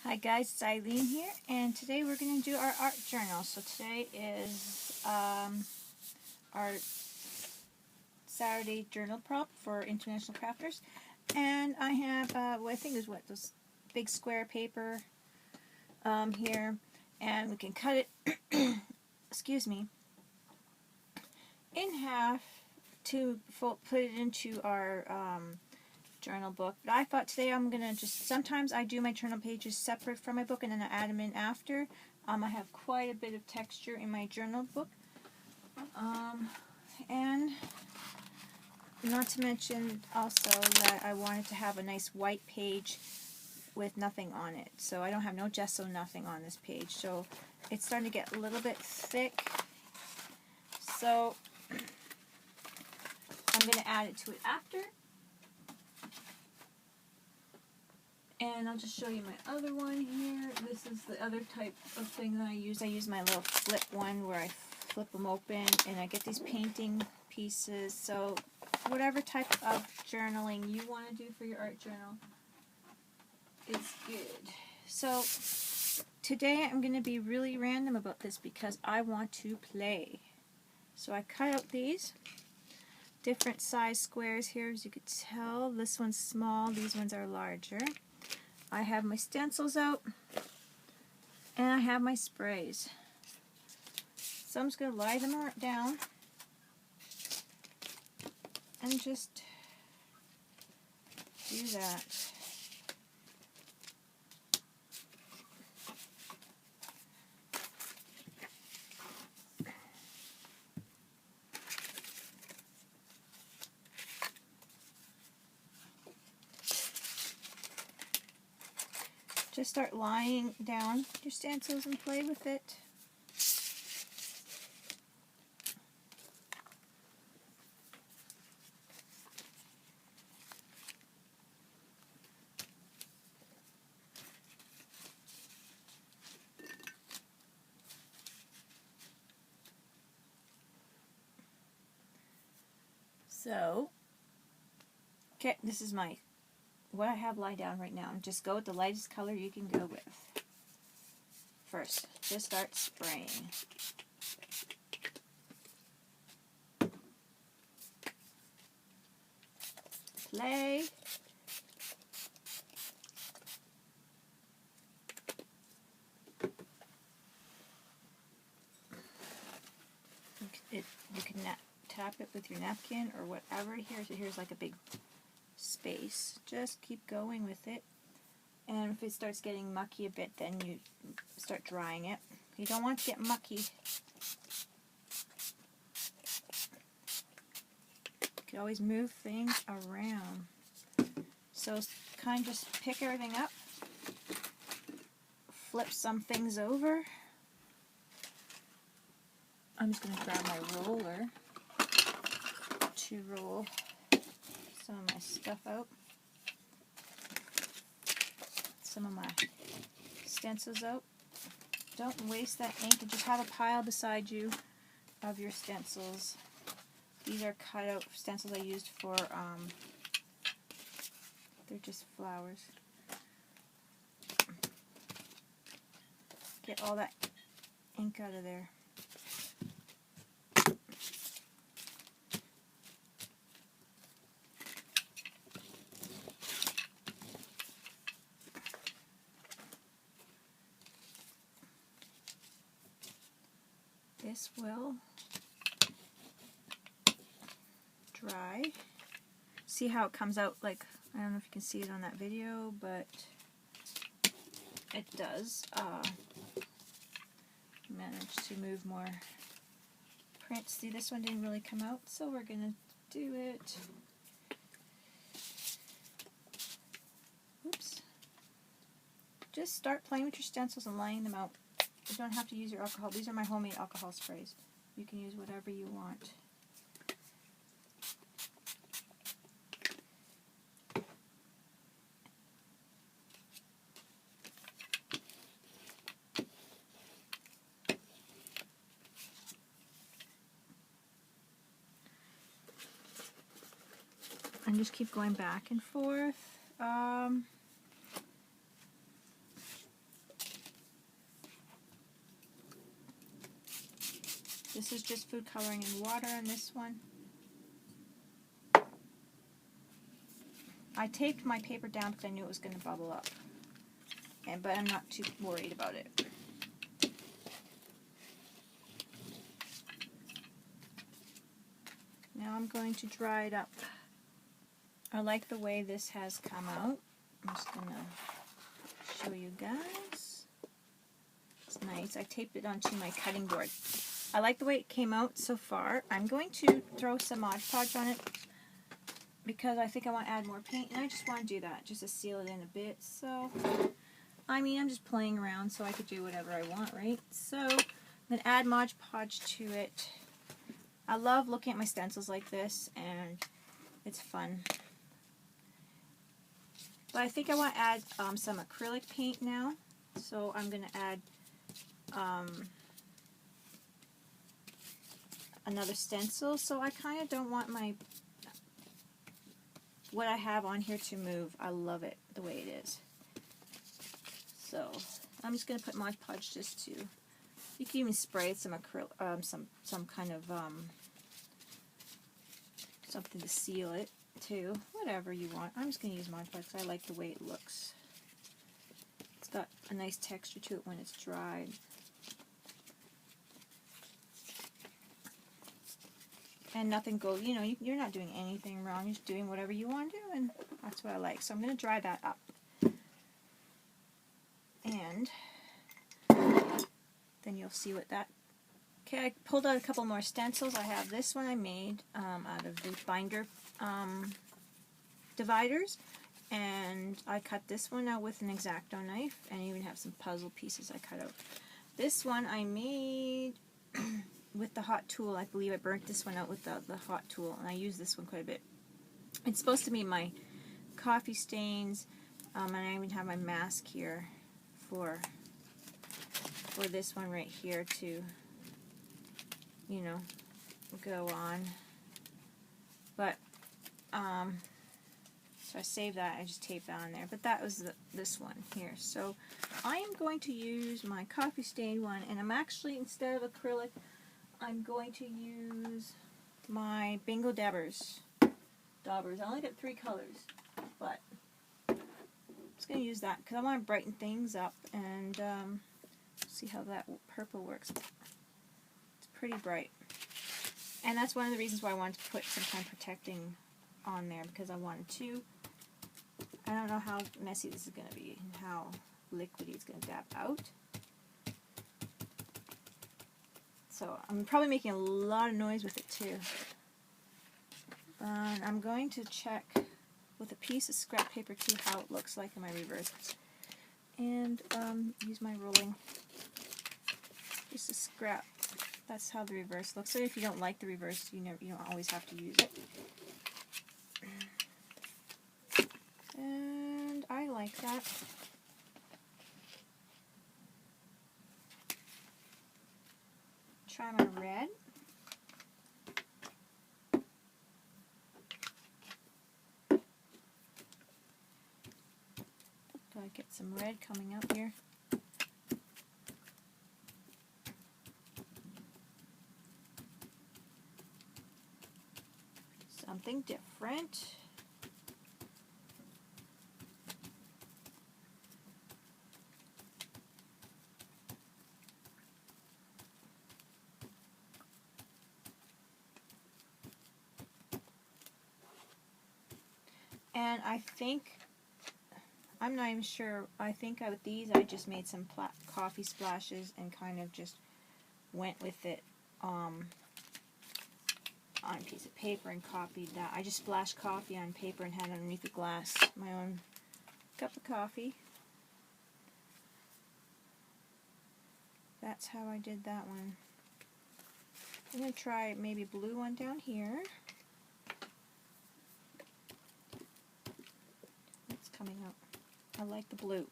Hi guys, it's Ilene here, and today we're going to do our art journal. So today is our Saturday journal prompt for international crafters, and I have what I think is those big square paper here, and we can cut it, excuse me, in half to put it into our journal book. But I thought today I'm going to sometimes I do my journal pages separate from my book and then I add them in after. I have quite a bit of texture in my journal book. And not to mention also that I wanted to have a nice white page with nothing on it. So I don't have no gesso, nothing on this page. So it's starting to get a little bit thick. So I'm going to add it to it after. And I'll just show you my other one here. This is the other type of thing that I use. I use my little flip one where I flip them open and I get these painting pieces. So whatever type of journaling you want to do for your art journal is good. So today I'm going to be really random about this because I want to play. So I cut out these different size squares here. As you can tell, this one's small, these ones are larger. I have my stencils out, and I have my sprays. So I'm just going to lie them down and just do that. Just start laying down your stencils and play with it. So, okay, this is what I have lie down right now. Just go with the lightest color you can go with. First, just start spraying. Play. You can tap it with your napkin or whatever. Here's like a big space. Just keep going with it, and if it starts getting mucky a bit, then you start drying it. You don't want to get mucky. You can always move things around. So kind of just pick everything up, flip some things over. I'm just going to grab my roller to roll some of my stuff out. Some of my stencils out. Don't waste that ink, and just have a pile beside you of your stencils. These are cut out stencils I used for, they're just flowers. Get all that ink out of there. This will dry. See how it comes out, like, I don't know if you can see it on that video, but it does. Manage to move more prints. See, this one didn't really come out, so we're going to do it. Oops. Just start playing with your stencils and laying them out. You don't have to use your alcohol. These are my homemade alcohol sprays. You can use whatever you want. And just keep going back and forth. This is just food coloring and water on this one. I taped my paper down because I knew it was going to bubble up, but I'm not too worried about it. Now I'm going to dry it up. I like the way this has come out. I'm just going to show you guys. It's nice. I taped it onto my cutting board. I like the way it came out so far. I'm going to throw some Mod Podge on it because I think I want to add more paint, and I just want to do that just to seal it in a bit. So, I mean, I'm just playing around, so I could do whatever I want, right? So, I'm going to add Mod Podge to it. I love looking at my stencils like this, and it's fun. But I think I want to add some acrylic paint now, so I'm going to add another stencil. So I kind of don't want what I have on here to move. I love it the way it is. So I'm just going to put Mod Podge just to, you can even spray some acrylic, some kind of something to seal it too, whatever you want. I'm just going to use Mod Podge because I like the way it looks. It's got a nice texture to it when it's dried. And nothing goes, you know, you're not doing anything wrong, you're just doing whatever you want to do, and that's what I like. So I'm going to dry that up. And then you'll see what that... Okay, I pulled out a couple more stencils. I have this one I made out of the binder dividers, and I cut this one out with an X-Acto knife, and I even have some puzzle pieces I cut out. This one I made with the hot tool. I believe I burnt this one out with the hot tool, and I use this one quite a bit. It's supposed to be my coffee stains, and I even have my mask here for this one right here to, you know, go on. But so I saved that. I just taped that on there. But that was this one here. So I am going to use my coffee stain one, and I'm actually, instead of acrylic, I'm going to use my Bingo Dabbers. I only got 3 colors, but I'm just going to use that because I want to brighten things up and see how that purple works. It's pretty bright. And that's one of the reasons why I wanted to put some kind of protecting on there, because I wanted to. I don't know how messy this is going to be and how liquidy it's going to dab out. So I'm probably making a lot of noise with it too. I'm going to check with a piece of scrap paper too how it looks like in my reverse. And use my rolling. Just a scrap. That's how the reverse looks. So if you don't like the reverse, you don't always have to use it. And I like that. Try my red. Gotta get some red coming out here. Something different. And I think, I'm not even sure, I think with these I just made some coffee splashes and kind of just went with it on a piece of paper and copied that. I just splashed coffee on paper and had underneath the glass my own cup of coffee. That's how I did that one. I'm going to try maybe a blue one down here. It's coming out. I like the blue.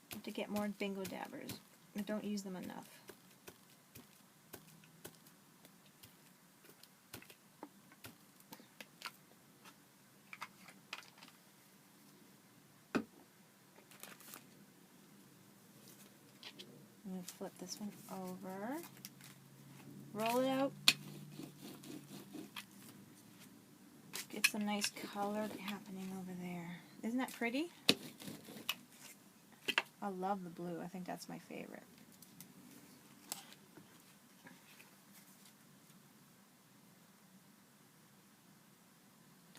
I have to get more Bingo Dabbers. I don't use them enough. I'm going to flip this one over, roll it out, get some nice color happening over there. Isn't that pretty? I love the blue. I think that's my favorite.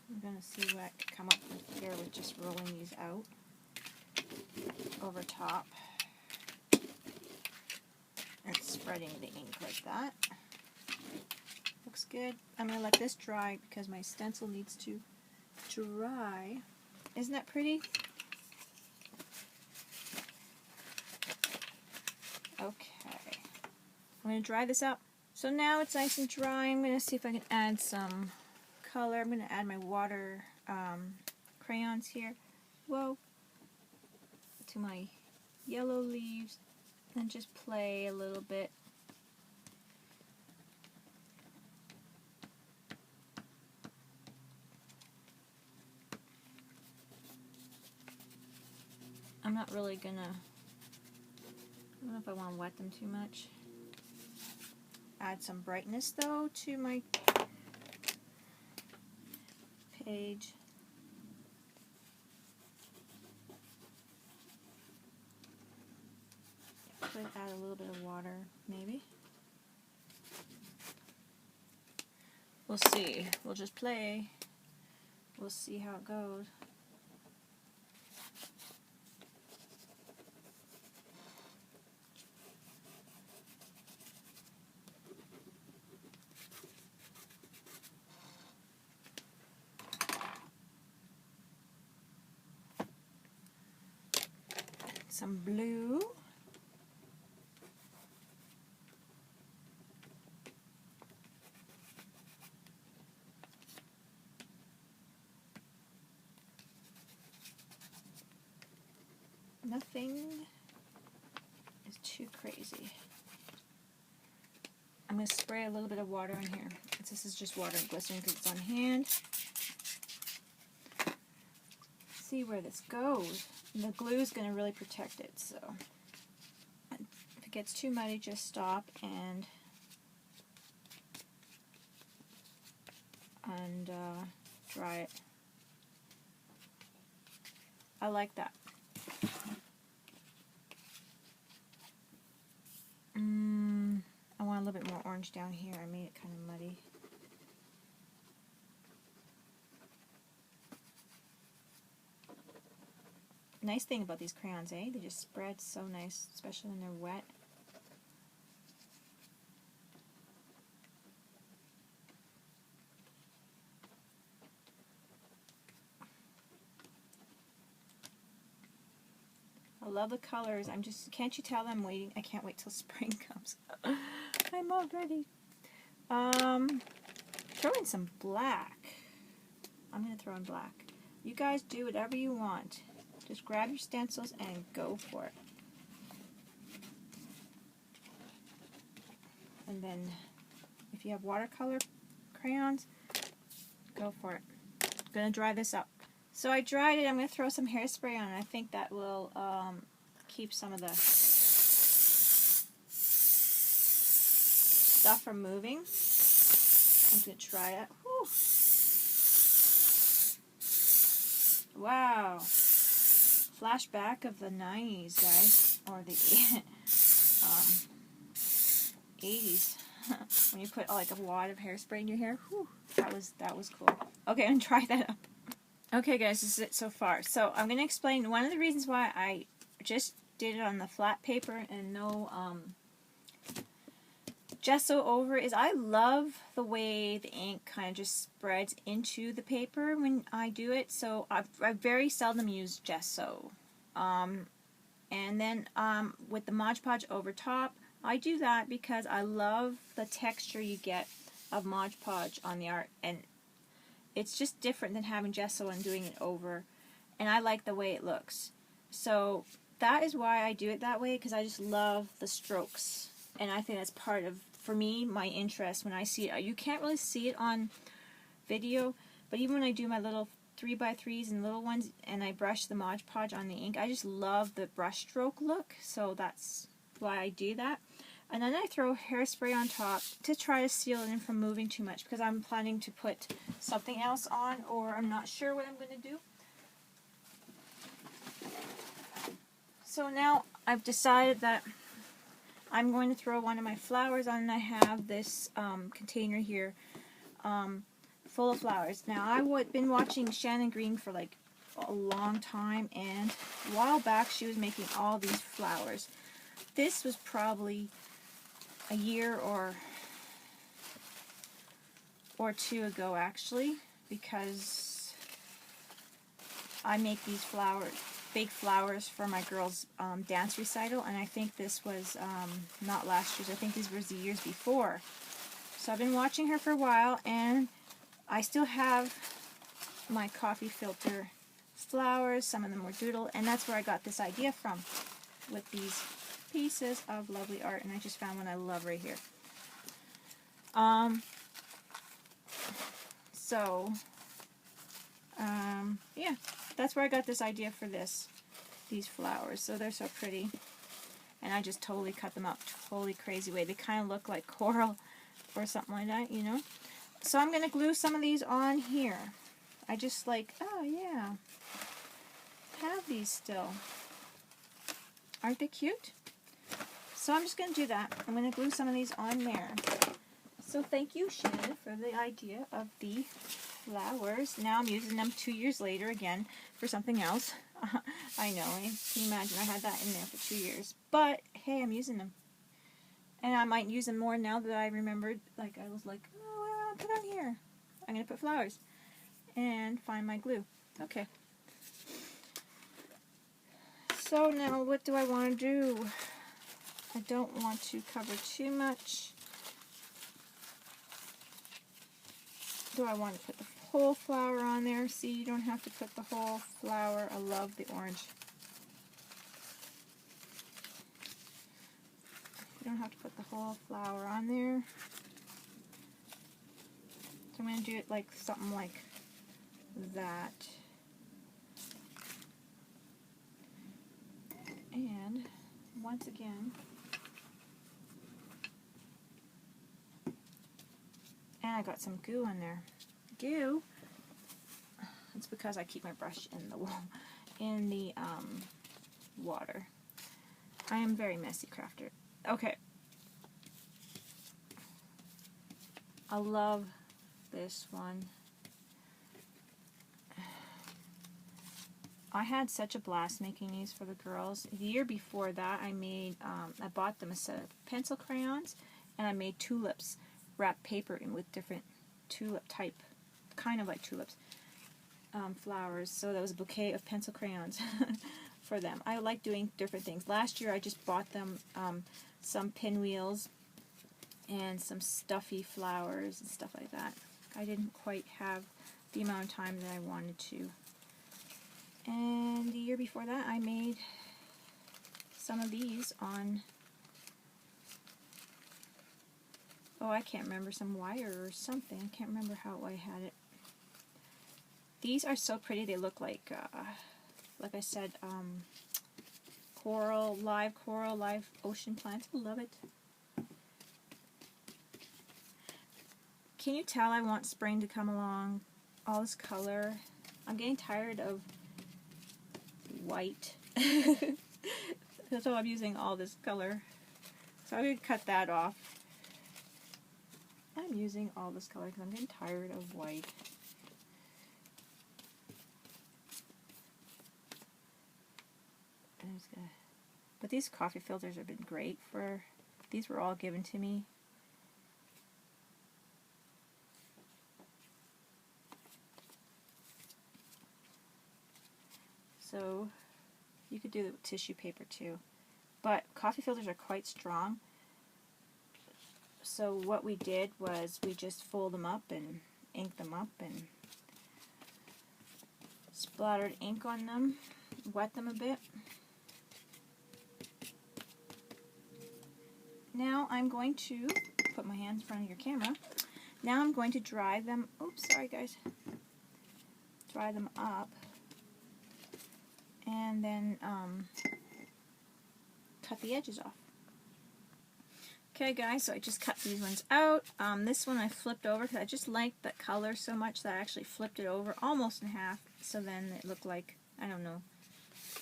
I'm going to see what I can come up with here with just rolling these out over top and spreading the ink like that. Looks good. I'm going to let this dry because my stencil needs to dry. Isn't that pretty? Okay. I'm going to dry this up. So now it's nice and dry. I'm going to see if I can add some color. I'm going to add my water crayons here. Whoa. To my yellow leaves and just play a little bit. I'm not really gonna, I don't know if I want to wet them too much. Add some brightness though to my page. Could add a little bit of water, maybe. We'll see. We'll just play. We'll see how it goes. Some blue. Nothing is too crazy. I'm going to spray a little bit of water in here. This is just water and glycerin because it's on hand. See where this goes. And the glue is going to really protect it, so if it gets too muddy, just stop and dry it. I like that. I want a little bit more orange down here. I made it kind of muddy. Nice thing about these crayons, eh? They just spread so nice, especially when they're wet. I love the colors. I'm just, can't you tell I'm waiting? I can't wait till spring comes. I'm all ready. Throw in some black. I'm going to throw in black. You guys do whatever you want. Just grab your stencils and go for it. And then if you have watercolor crayons, go for it. I'm going to dry this up. So I dried it. I'm going to throw some hairspray on it. I think that will keep some of the stuff from moving. I'm going to try it. Whew. Wow. Flashback of the 90s, guys. Or the 80s. When you put like a wad of hairspray in your hair. Whew. That was cool. Okay, I'm going to try that up. Okay guys, this is it so far. So I'm going to explain one of the reasons why I just did it on the flat paper and no gesso over is I love the way the ink kind of just spreads into the paper when I do it. So I very seldom use gesso. And then with the Mod Podge over top, I do that because I love the texture you get of Mod Podge on the art, and it's just different than having gesso and doing it over, and I like the way it looks. So that is why I do it that way, because I just love the strokes, and I think that's part of, for me, my interest when I see it. You can't really see it on video, but even when I do my little 3x3s and little ones and I brush the Mod Podge on the ink, I just love the brush stroke look. So that's why I do that. And then I throw hairspray on top to try to seal it in from moving too much, because I'm planning to put something else on, or I'm not sure what I'm going to do. So now I've decided that I'm going to throw one of my flowers on, and I have this container here full of flowers. Now I've been watching Shannon Green for like a long time, and a while back she was making all these flowers. This was probably a year or two ago, actually, because I make these fake flowers for my girls' dance recital, and I think this was not last year's. I think these were the years before. So I've been watching her for a while, and I still have my coffee filter flowers. Some of them were doodle, and that's where I got this idea from, with these pieces of lovely art, and I just found one I love right here. Yeah, that's where I got this idea for these flowers. So they're so pretty, and I just totally cut them up totally crazy way. They kind of look like coral or something like that, you know. So I'm going to glue some of these on here. I just like, oh yeah, have these still. Aren't they cute? So I'm just going to do that. I'm going to glue some of these on there. So thank you, Shannon, for the idea of the flowers. Now I'm using them 2 years later again for something else. I know, can you imagine? I had that in there for 2 years. But hey, I'm using them. And I might use them more now that I remembered. Like, I was like, oh, what do I want to put on here? I'm going to put flowers. And find my glue. Okay. So now what do I want to do? I don't want to cover too much. Do I want to put the whole flower on there? See, you don't have to put the whole flower. I love the orange. You don't have to put the whole flower on there. So I'm going to do it like something like that. And once again, and I got some goo in there. Goo. It's because I keep my brush in the water. I am very messy crafter. Okay. I love this one. I had such a blast making these for the girls. The year before that, I bought them a set of pencil crayons, and I made tulips, wrapped paper in with different tulip type, kind of like tulips, flowers. So that was a bouquet of pencil crayons for them. I like doing different things. Last year, I just bought them some pinwheels and some stuffy flowers and stuff like that. I didn't quite have the amount of time that I wanted to. And the year before that, I made some of these on, oh, I can't remember, some wire or something. I can't remember how I had it. These are so pretty. They look like I said, coral, live ocean plants. I love it. Can you tell I want spring to come along? All this color. I'm getting tired of white. So I'm using all this color. So I'm going to cut that off. I'm using all this color because I'm getting tired of white. But these coffee filters have been great for, these were all given to me. So you could do it with tissue paper too. But coffee filters are quite strong. So what we did was we just fold them up and ink them up and splattered ink on them, wet them a bit. Now I'm going to put my hands in front of your camera. Now I'm going to dry them. Oops, sorry guys. Dry them up. And then cut the edges off. Okay guys, so I just cut these ones out. This one I flipped over because I just liked that color so much that I actually flipped it over almost in half, so then it looked like, I don't know,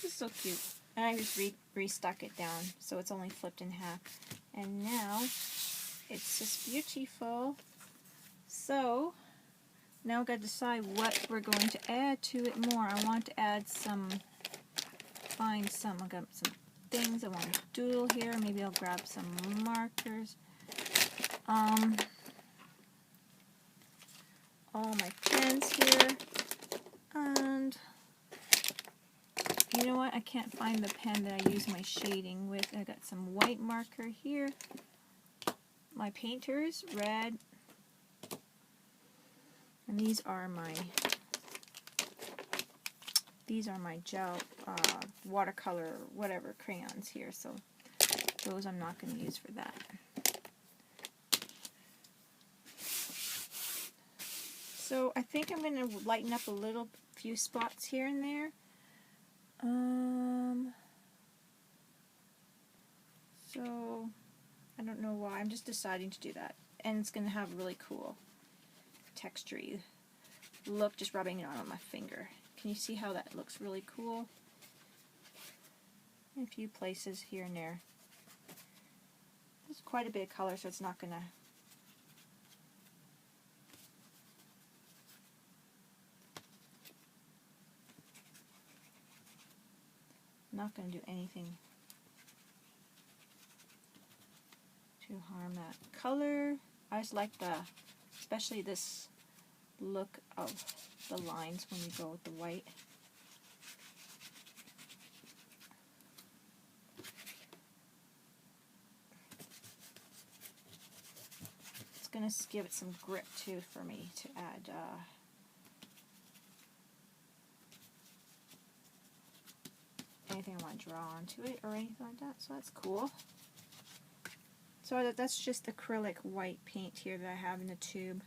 it's so cute. And I just restuck it down so it's only flipped in half. And now it's just beautiful. So now I've got to decide what we're going to add to it more. I want to add some, I got some things I want to doodle here. Maybe I'll grab some markers. All my pens here. And you know what? I can't find the pen that I use my shading with. I got some white marker here. My painters, red. And these are my gel, watercolor, whatever, crayons here. So those I'm not going to use for that. So I think I'm going to lighten up a few spots here and there. So I don't know why. I'm just deciding to do that. And it's going to have a really cool textury look, just rubbing it on my finger. Can you see how that looks really cool? In a few places here and there. There's quite a bit of color, so it's not going to... Not going to do anything to harm that color. I just like especially this look of the lines when you go with the white. It's going to give it some grip too for me to add anything I want to draw onto it or anything like that, so that's cool. So that's just acrylic white paint here that I have in the tube.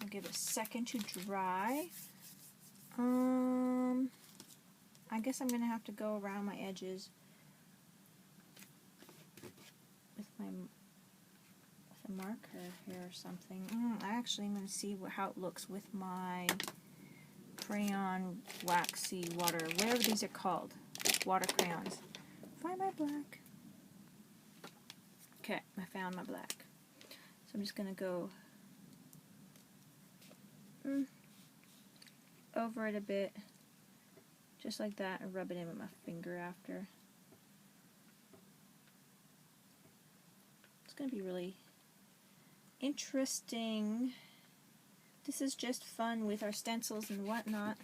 I'll give it a second to dry. I guess I'm going to have to go around my edges with a marker here or something. I actually am going to see how it looks with my crayon waxy water, whatever these are called, water crayons. Find my black. Okay, I found my black. So I'm just going to go over it a bit, just like that, and rub it in with my finger after. It's going to be really interesting. This is just fun with our stencils and whatnot.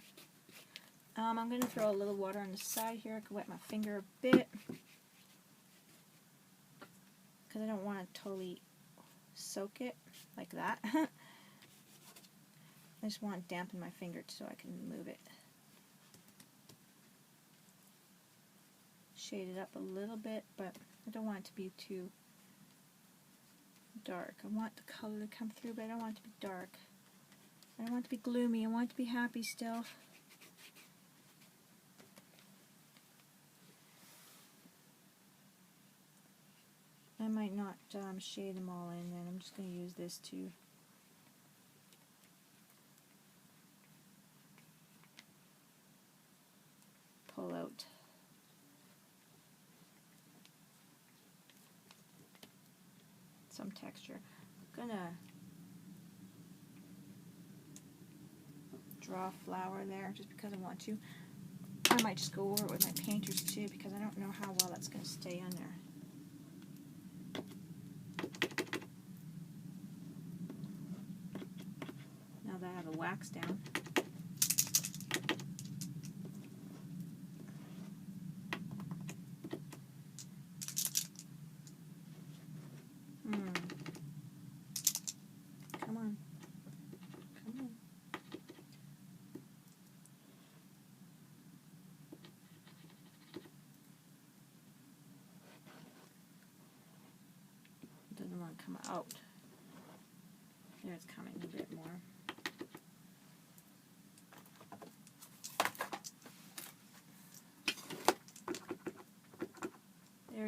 I'm going to throw a little water on the side here. I can wet my finger a bit because I don't want to totally soak it like that. I just want to dampen my finger so I can move it. Shade it up a little bit, but I don't want it to be too dark. I want the color to come through, but I don't want it to be dark. I don't want it to be gloomy. I want it to be happy still. I might not shade them all in, and I'm just going to use this to pull out some texture. I'm going to draw a flower there just because I want to. I might just go over it with my painters too because I don't know how well that's going to stay on there. Now that I have the wax down. Come on. Come on. It doesn't want to come out. There, it's coming a bit more.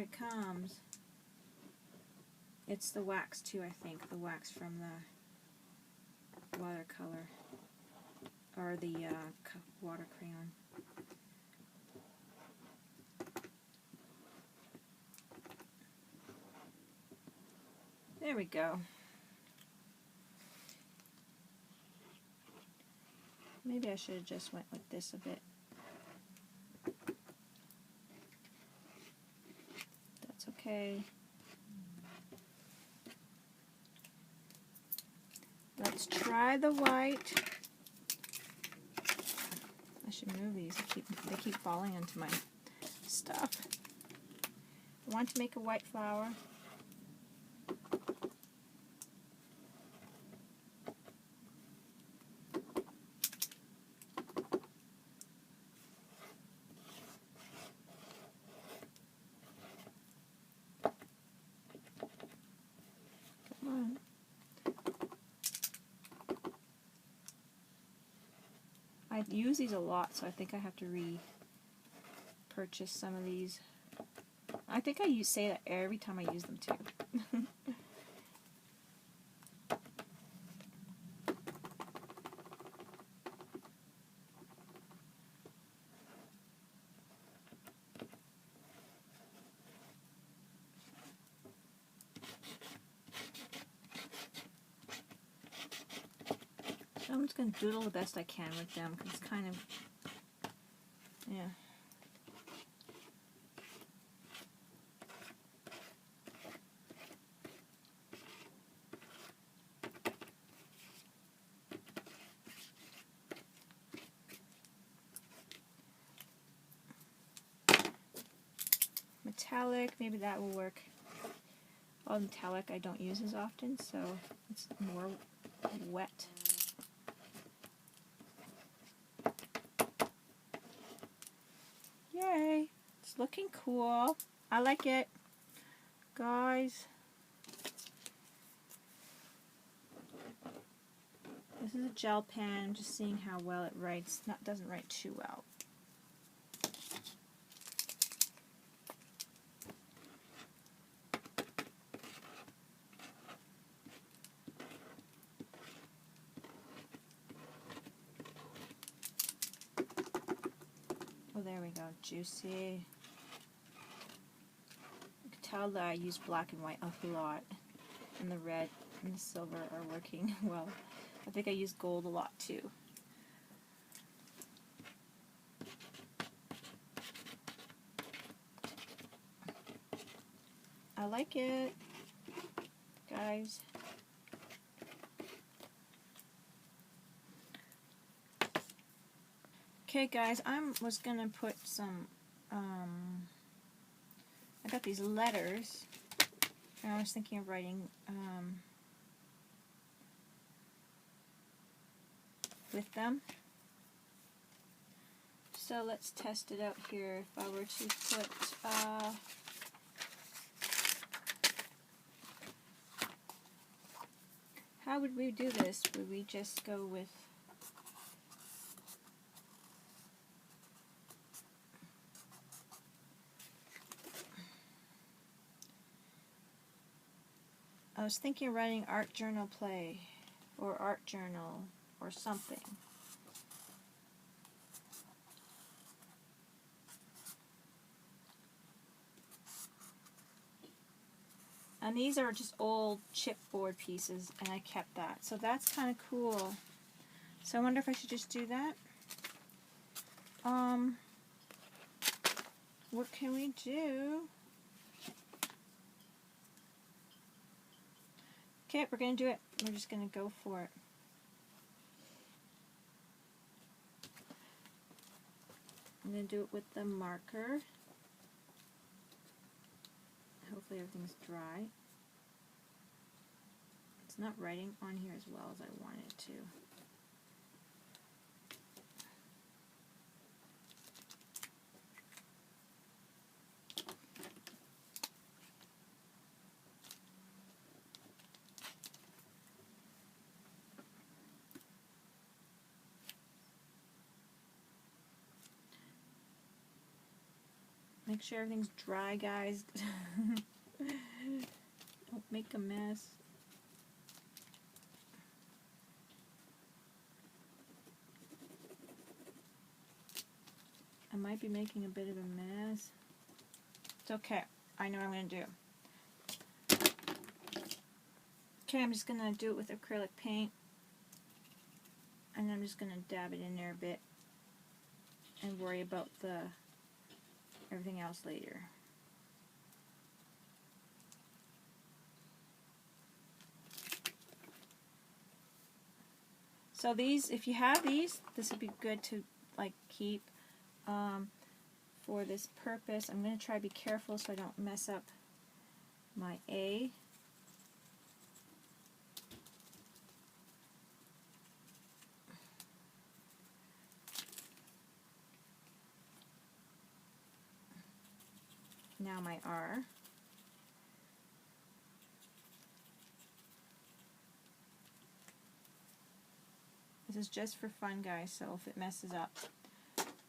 it comes. It's the wax too, I think. The wax from the watercolor. Or the water crayon. There we go. Maybe I should have just went with this a bit. That's okay. Let's try the white. I should move these. They keep falling into my stuff. I want to make a white flower. I use these a lot, so I think I have to repurchase some of these. I think I say that every time I use them too. I'm just going to doodle the best I can with them, because it's kind of, yeah. Metallic, maybe that will work. All metallic I don't use as often, so it's more wet. Yay! It's looking cool. I like it. Guys. This is a gel pen. I'm just seeing how well it writes. Doesn't write too well. Oh, there we go. Juicy. You can tell that I use black and white a lot. And the red and the silver are working well. I think I use gold a lot too. I like it, guys. Okay, guys, I was gonna put some, I got these letters, and I was thinking of writing, with them. So let's test it out here. If I were to put, how would we do this? Would we just go with I was thinking of writing art journal play or art journal or something. And these are just old chipboard pieces, and I kept that. So that's kind of cool. So I wonder if I should just do that. What can we do? Okay, we're going to do it. We're just going to go for it. I'm going to do it with the marker. Hopefully everything's dry. It's not writing on here as well as I want it to. Make sure everything's dry, guys. Don't make a mess. I might be making a bit of a mess. It's okay. I know what I'm going to do. Okay, I'm just going to do it with acrylic paint. And I'm just going to dab it in there a bit. And worry about everything else later. So these, if you have these, this would be good to like keep for this purpose. I'm going to try to be careful so I don't mess up my A. Now my R. This is just for fun, guys, so if it messes up,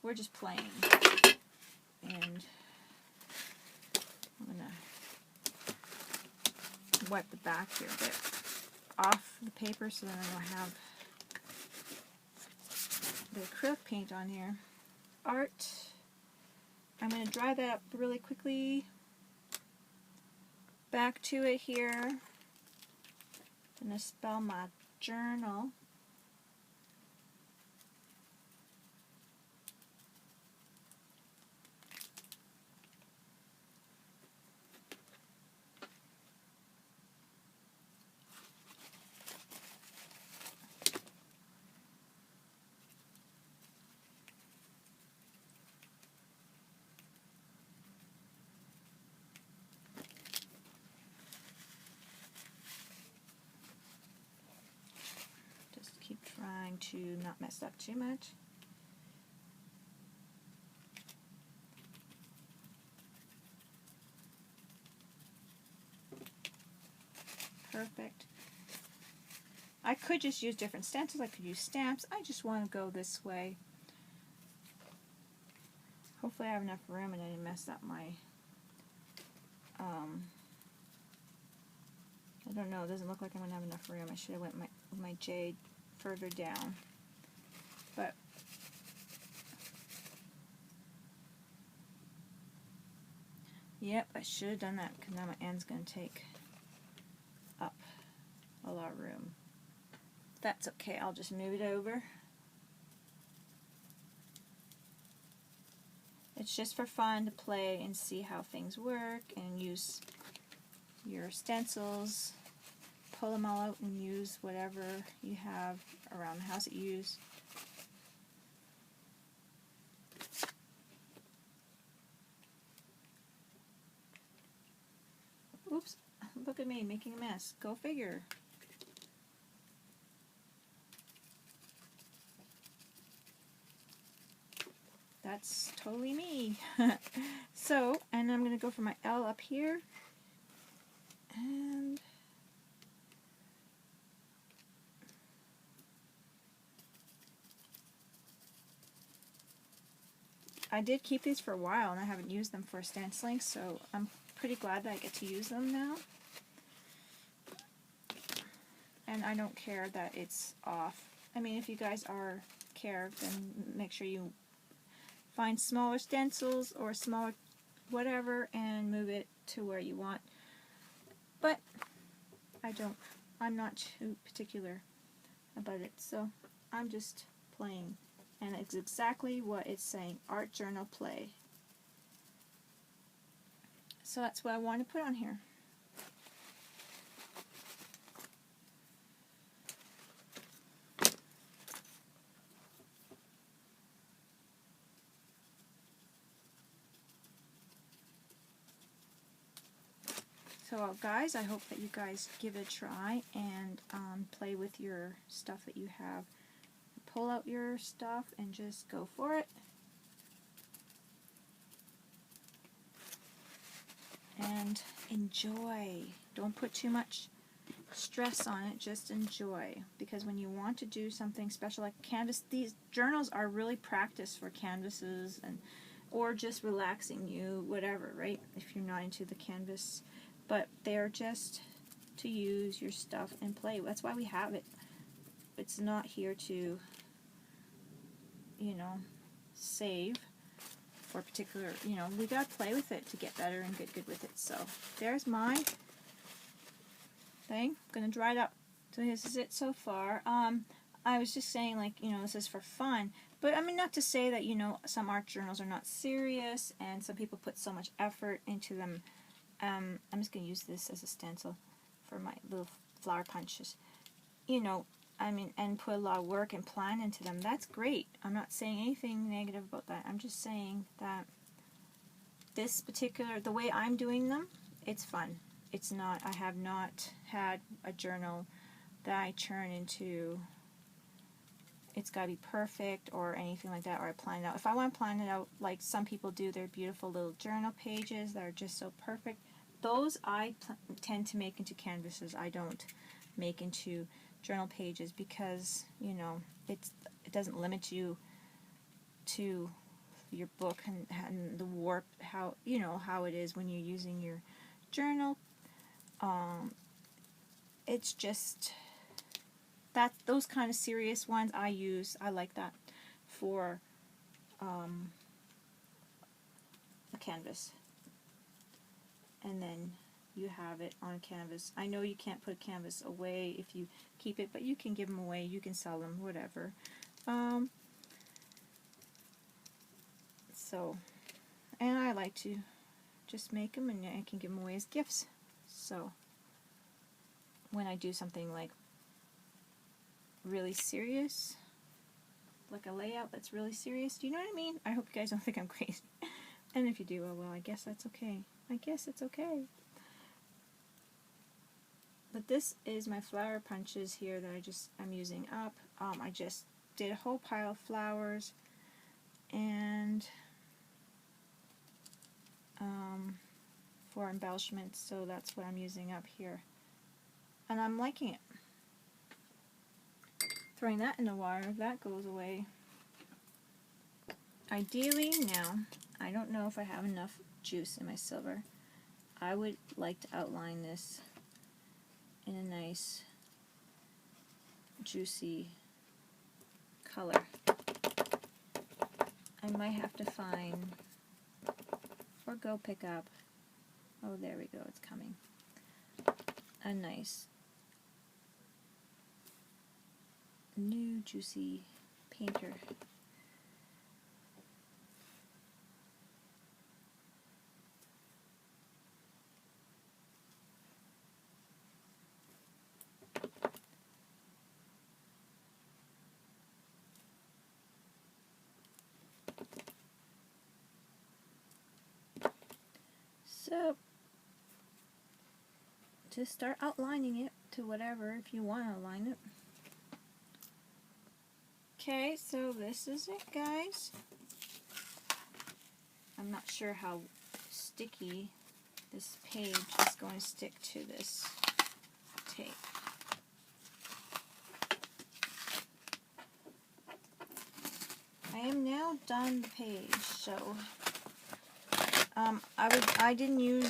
we're just playing. And I'm going to wipe the back here a bit off the paper so that I don't have the acrylic paint on here. Art. I'm going to dry that up really quickly. Back to it here. I'm going to spell my journal. Trying to not mess up too much. Perfect. I could just use different stencils. I could use stamps. I just want to go this way. Hopefully I have enough room and I didn't mess up my I don't know, it doesn't look like I'm going to have enough room. I should have went my jade further down. But yep, I should have done that because now my end's going to take up a lot of room. That's okay, I'll just move it over. It's just for fun to play and see how things work and use your stencils. Pull them all out and use whatever you have around the house that you use. Oops, look at me making a mess. Go figure. That's totally me. So, and I'm going to go for my L up here. And I did keep these for a while and I haven't used them for stenciling, so I'm pretty glad that I get to use them now. And I don't care that it's off. I mean, if you guys care, then make sure you find smaller stencils or smaller whatever and move it to where you want. But I'm not too particular about it, so I'm just playing. And it's exactly what it's saying, Art Journal Play. So that's what I want to put on here. So guys, I hope that you guys give it a try and play with your stuff that you have. Pull out your stuff and just go for it. And enjoy. Don't put too much stress on it, just enjoy. Because when you want to do something special like canvas, these journals are really practice for canvases and or just relaxing you, whatever, right? If you're not into the canvas. But they're just to use your stuff and play. That's why we have it. It's not here to, you know, save for a particular, you know, we gotta play with it to get better and get good with it. So there's my thing. I'm gonna dry it up. So this is it so far. I was just saying, like, you know, this is for fun, but I mean, not to say that, you know, some art journals are not serious and some people put so much effort into them. I'm just gonna use this as a stencil for my little flower punches. You know, I mean, and put a lot of work and plan into them. That's great. I'm not saying anything negative about that. I'm just saying that this particular, the way I'm doing them, it's fun. It's not, I have not had a journal that I turn into, it's got to be perfect or anything like that, or I plan it out. If I want to plan it out like some people do, their beautiful little journal pages that are just so perfect, those I tend to make into canvases. I don't make into journal pages because, you know, it doesn't limit you to your book and the warp, how, you know, how it is when you're using your journal. It's just that those kind of serious ones I like that for a canvas. And then you have it on canvas. I know you can't put canvas away if you keep it, but you can give them away, you can sell them, whatever. So, and I like to just make them and I can give them away as gifts. So, when I do something like really serious, like a layout that's really serious, do you know what I mean? I hope you guys don't think I'm crazy. And if you do, oh well, I guess that's okay. I guess it's okay. But this is my flower punches here that I'm using up. I just did a whole pile of flowers and for embellishments, so that's what I'm using up here. And I'm liking it. Throwing that in the water, that goes away. Ideally, now, I don't know if I have enough juice in my silver. I would like to outline this in a nice, juicy color. I might have to find, or go pick up, oh there we go, it's coming, a nice, new juicy painter. So, just start outlining it to whatever, if you want to align it. Okay, so this is it, guys. I'm not sure how sticky this page is going to stick to this tape. I am now done the page, so I didn't use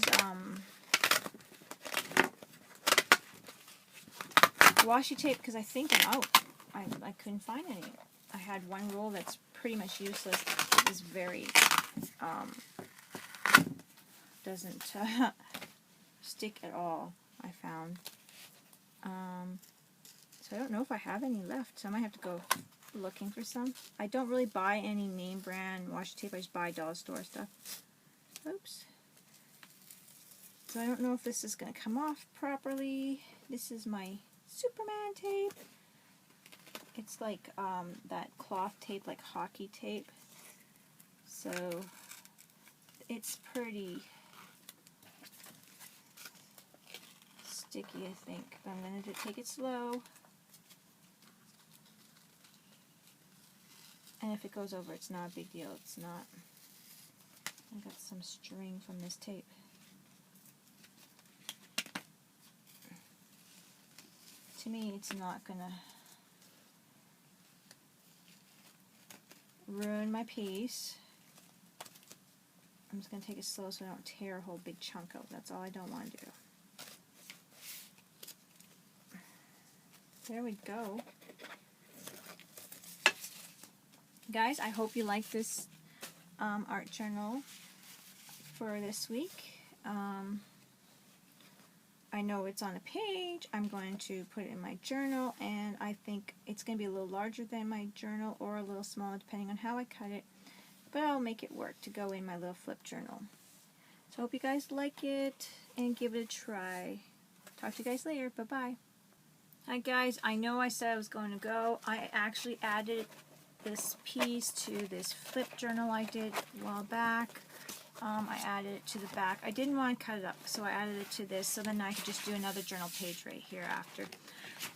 washi tape because I think I'm out. I couldn't find any. I had one roll that's pretty much useless. It was very doesn't stick at all, I found. So I don't know if I have any left, so I might have to go looking for some. I don't really buy any name brand washi tape. I just buy dollar store stuff. Oops. So I don't know if this is going to come off properly. This is my Superman tape. It's like that cloth tape, like hockey tape. So it's pretty sticky, I think. But I'm going to take it slow. And if it goes over, it's not a big deal. It's not. I got some string from this tape. To me, it's not going to ruin my piece. I'm just going to take it slow so I don't tear a whole big chunk out. That's all I don't want to do. There we go. Guys, I hope you like this art journal for this week. I know it's on a page. I'm going to put it in my journal, and I think it's going to be a little larger than my journal or a little smaller depending on how I cut it, but I'll make it work to go in my little flip journal. So I hope you guys like it and give it a try. Talk to you guys later. Bye-bye. Hi guys, I know I said I was going to go. I actually added this piece to this flip journal I did a while back. I added it to the back. I didn't want to cut it up, so I added it to this, so then I could just do another journal page right here after.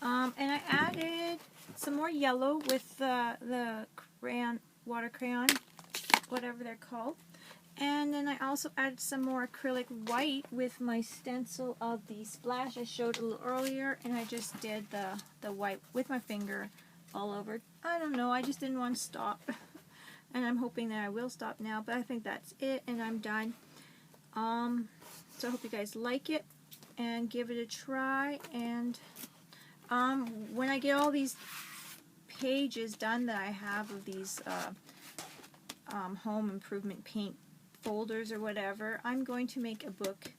And I added some more yellow with the crayon, water crayon, whatever they're called. And then I also added some more acrylic white with my stencil of the splash I showed a little earlier, and I just did the white with my finger all over. I don't know, I just didn't want to stop. And I'm hoping that I will stop now, but I think that's it, and I'm done. So I hope you guys like it, and give it a try, and when I get all these pages done that I have of these home improvement paint folders or whatever, I'm going to make a book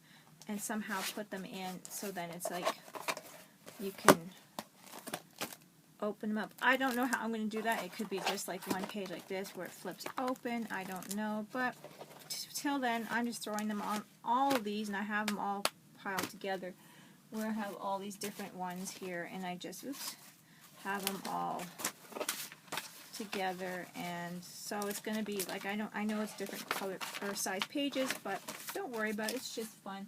and somehow put them in so that it's like you can open them up. I don't know how I'm going to do that. It could be just like one page like this where it flips open. I don't know, but till then I'm just throwing them on all of these, and I have them all piled together where I have all these different ones here, and I just have them all together. And so it's going to be like, I know it's different color or size pages, but don't worry about it. It's just fun.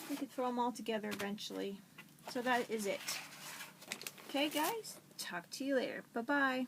We could throw them all together eventually. So that is it. Okay guys, talk to you later. Bye bye.